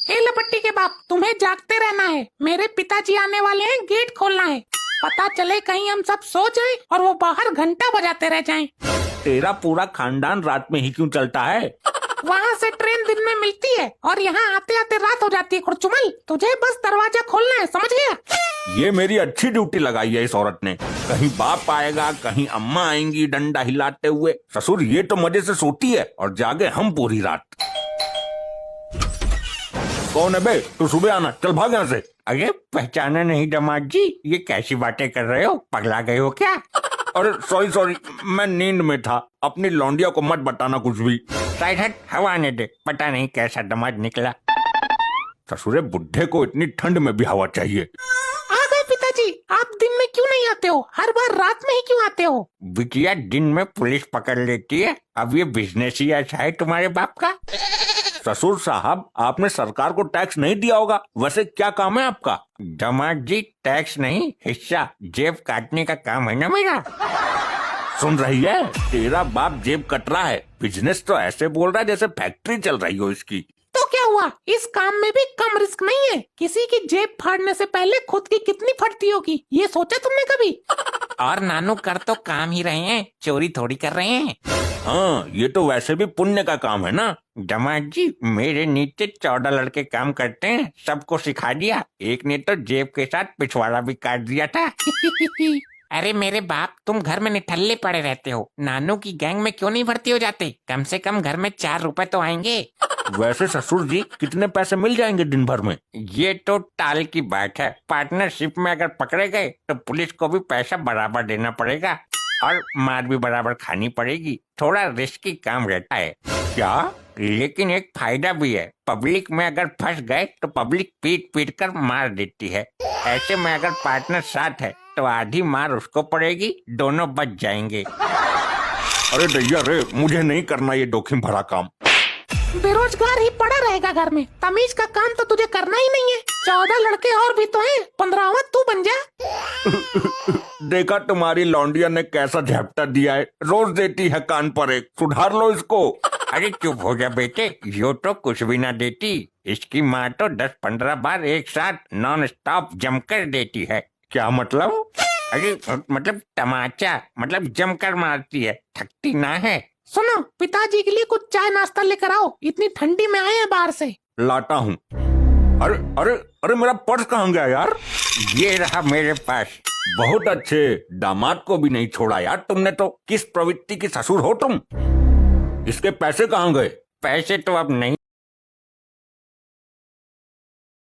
हे लपट्टी के बाप, तुम्हें जागते रहना है। मेरे पिताजी आने वाले हैं, गेट खोलना है। पता चले कहीं हम सब सो जाएं और वो बाहर घंटा बजाते रह जाएं। तेरा पूरा खानदान रात में ही क्यों चलता है? वहाँ से ट्रेन दिन में मिलती है और यहाँ आते आते रात हो जाती है। खुरचुमल, तुझे बस दरवाजा खोलना है, समझ गया? ये मेरी अच्छी ड्यूटी लगाई है इस औरत ने। कहीं बाप आएगा, कहीं अम्मा आएंगी डंडा हिलाते हुए। ससुर ये तो मजे से सोती है और जागे हम पूरी रात। कौन है बे? तू सुबह आना, चल भाग यहाँ से। अरे पहचाना नहीं दामाद जी, ये कैसी बातें कर रहे हो? पगला गए हो क्या? अरे सॉरी, मैं नींद में था। अपनी लौंडिया को मत बताना कुछ भी। साइड हट, हवा आने दे। पता नहीं कैसा दामाद निकला। ससुरे बुढ़े को इतनी ठंड में भी हवा चाहिए। आ गए पिताजी। आप दिन में क्यों नहीं आते हो? हर बार रात में ही क्यों आते हो? बिटिया दिन में पुलिस पकड़ लेती है, अब ये बिजनेस ही ऐसा है तुम्हारे बाप का। ससुर साहब, आपने सरकार को टैक्स नहीं दिया होगा। वैसे क्या काम है आपका? दामाद जी टैक्स नहीं, हिस्सा जेब काटने का काम है ना मेरा। सुन रही है? तेरा बाप जेब कट रहा है। बिजनेस तो ऐसे बोल रहा है जैसे फैक्ट्री चल रही हो इसकी। तो क्या हुआ? इस काम में भी कम रिस्क नहीं है। किसी की जेब फाड़ने से पहले खुद की कितनी फटती होगी, ये सोचा तुमने कभी? और नानू कर तो काम ही रहे हैं, चोरी थोड़ी कर रहे हैं। हाँ, ये तो वैसे भी पुण्य का काम है ना। दामाद जी मेरे नीचे 14 लड़के काम करते हैं, सबको सिखा दिया। एक ने तो जेब के साथ पिछवाड़ा भी काट दिया था। अरे मेरे बाप, तुम घर में निठल्ले पड़े रहते हो। नानू की गैंग में क्यों नहीं भर्ती हो जाते? कम से कम घर में 4 रुपए तो आएंगे। वैसे ससुर जी, कितने पैसे मिल जाएंगे दिन भर में? ये तो टाल की बात है। पार्टनरशिप में अगर पकड़े गए तो पुलिस को भी पैसा बराबर देना पड़ेगा और मार भी बराबर खानी पड़ेगी। थोड़ा रिस्की काम रहता है। क्या? लेकिन एक फायदा भी है। पब्लिक में अगर फंस गए तो पब्लिक पीट पीट कर मार देती है। ऐसे में अगर पार्टनर साथ है तो आधी मार उसको पड़ेगी, दोनों बच जाएंगे। अरे दैया रे, मुझे नहीं करना ये जोखिम भरा काम। बेरोजगार ही पड़ा रहेगा घर में। तमीज का काम तो तुझे करना ही नहीं है। 14 लड़के और भी तो हैं, 15वां तू बन जा। देखा तुम्हारी लौंडिया ने कैसा झपटा दिया है। रोज देती है कान पर एक। सुधार लो इसको। अरे चुप हो जा बेटे, यो तो कुछ भी ना देती। इसकी माँ तो 10-15 बार एक साथ नॉन स्टॉप जमकर देती है। क्या मतलब? अरे मतलब तमाचा, मतलब जमकर मारती है, थकती ना है। सुनो, पिताजी के लिए कुछ चाय नाश्ता लेकर आओ। इतनी ठंडी में आए हैं बाहर से। लाता हूँ। अरे अरे अरे, मेरा पर्स कहाँ गया यार? ये रहा मेरे पास। बहुत अच्छे, दामाद को भी नहीं छोड़ा यार तुमने तो। किस प्रवृत्ति की ससुर हो तुम? इसके पैसे कहाँ गए? पैसे तो अब नहीं